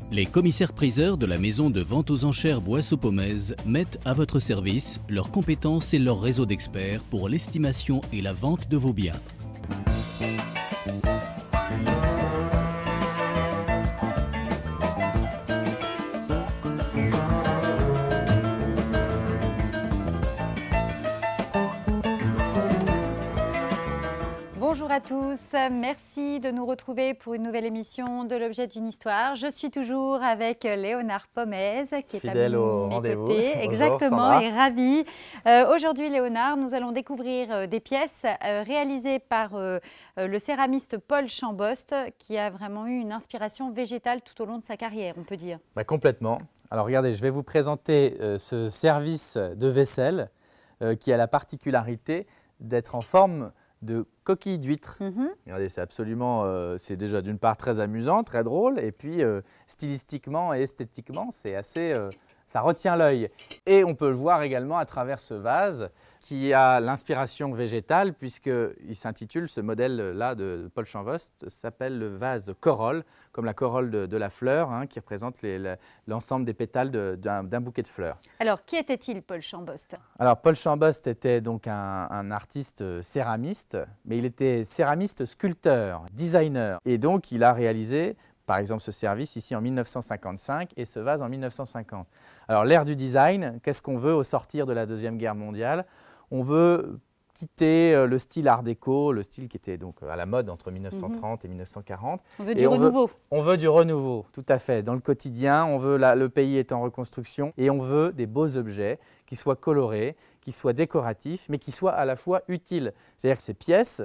Les commissaires-priseurs de la maison de vente aux enchères Boisseau-Pomez mettent à votre service leurs compétences et leur réseau d'experts pour l'estimation et la vente de vos biens. Bonjour à tous, merci de nous retrouver pour une nouvelle émission de l'objet d'une histoire. Je suis toujours avec Léonard Pomez qui est fidèle à mes côtés. Bonjour, Exactement, Sandra. et ravi. Aujourd'hui Léonard, nous allons découvrir des pièces réalisées par le céramiste Paul Chambost qui a vraiment eu une inspiration végétale tout au long de sa carrière, on peut dire. Complètement. Alors regardez, je vais vous présenter ce service de vaisselle qui a la particularité d'être en forme de coquille d'huître. Regardez, c'est absolument, c'est déjà d'une part très amusant, très drôle, et puis stylistiquement et esthétiquement, c'est assez, ça retient l'œil. Et on peut le voir également à travers ce vase qui a l'inspiration végétale puisqu'il s'intitule, ce modèle-là de Paul Chambost s'appelle le vase corolle, comme la corolle de la fleur, hein, qui représente l'ensemble des pétales d'un bouquet de fleurs. Alors, qui était-il Paul Chambost? Alors, Paul Chambost était donc un artiste céramiste, mais il était céramiste, sculpteur, designer. Et donc, il a réalisé, par exemple, ce service ici en 1955 et ce vase en 1950. Alors, l'ère du design, qu'est-ce qu'on veut au sortir de la Deuxième Guerre mondiale? On veut quitter le style art déco, le style qui était donc à la mode entre 1930 et 1940. On veut du renouveau. On veut du renouveau, tout à fait. Dans le quotidien, on veut le pays est en reconstruction et on veut des beaux objets qui soient colorés, qui soient décoratifs, mais qui soient à la fois utiles. C'est-à-dire que ces pièces…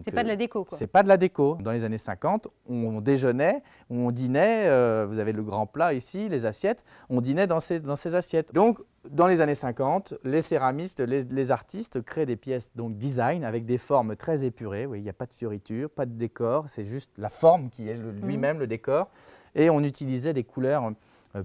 c'est pas de la déco, quoi. C'est pas de la déco. Dans les années 50, on déjeunait, on dînait, vous avez le grand plat ici, les assiettes, on dînait dans ces assiettes. Donc, dans les années 50, les céramistes, les artistes créent des pièces donc design avec des formes très épurées. Oui, il n'y a pas de fioriture, pas de décor, c'est juste la forme qui est lui-même le décor. Et on utilisait des couleurs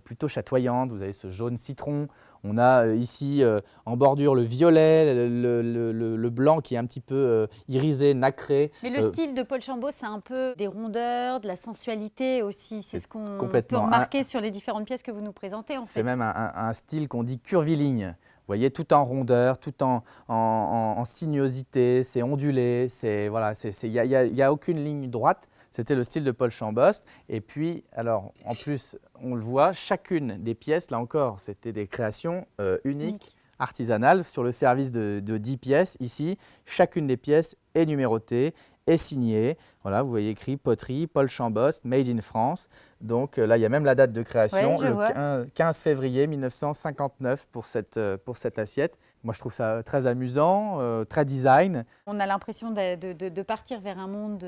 plutôt chatoyantes. Vous avez ce jaune citron. On a ici en bordure le violet, le blanc qui est un petit peu irisé, nacré. Mais le style de Paul Chambost, c'est un peu des rondeurs, de la sensualité aussi. C'est ce qu'on peut remarquer sur les différentes pièces que vous nous présentez. C'est même un style qu'on dit curviligne. Vous voyez, tout en rondeur, tout en sinuosité, c'est ondulé, voilà, il n'y a aucune ligne droite. C'était le style de Paul Chambost. Et puis, alors, en plus, on le voit, chacune des pièces, là encore, c'était des créations uniques, artisanales. Sur le service de 10 pièces, ici, chacune des pièces est numérotée, est signée. Voilà, vous voyez écrit poterie, Paul Chambost, Made in France. Donc là, il y a même la date de création, le 15 février 1959 pour cette assiette. Moi, je trouve ça très amusant, très design. On a l'impression de partir vers un monde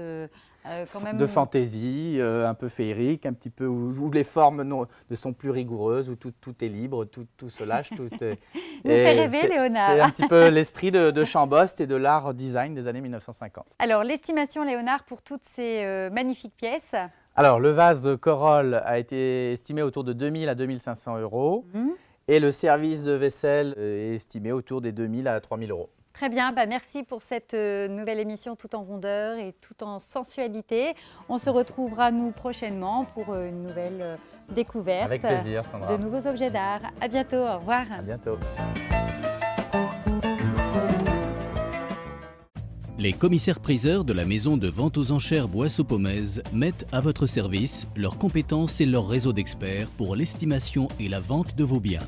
quand même… de fantaisie, un peu féerique, un petit peu où les formes ne sont plus rigoureuses, où tout est libre, tout se lâche. Tout est… Nous fait rêver, Léonard. C'est un petit peu l'esprit de Chambost et de l'art design des années 1950. Alors, l'estimation, Léonard, pour toutes ces magnifiques pièces? Alors, le vase corolle a été estimé autour de 2 000 à 2 500 euros. Et le service de vaisselle est estimé autour des 2 000 à 3 000 euros. Très bien, merci pour cette nouvelle émission tout en rondeur et tout en sensualité. On se retrouvera nous prochainement pour une nouvelle découverte. Avec plaisir, Sandra. De nouveaux objets d'art. À bientôt, au revoir. À bientôt. Les commissaires-priseurs de la maison de vente aux enchères Boisseau-Pomez mettent à votre service leurs compétences et leur réseau d'experts pour l'estimation et la vente de vos biens.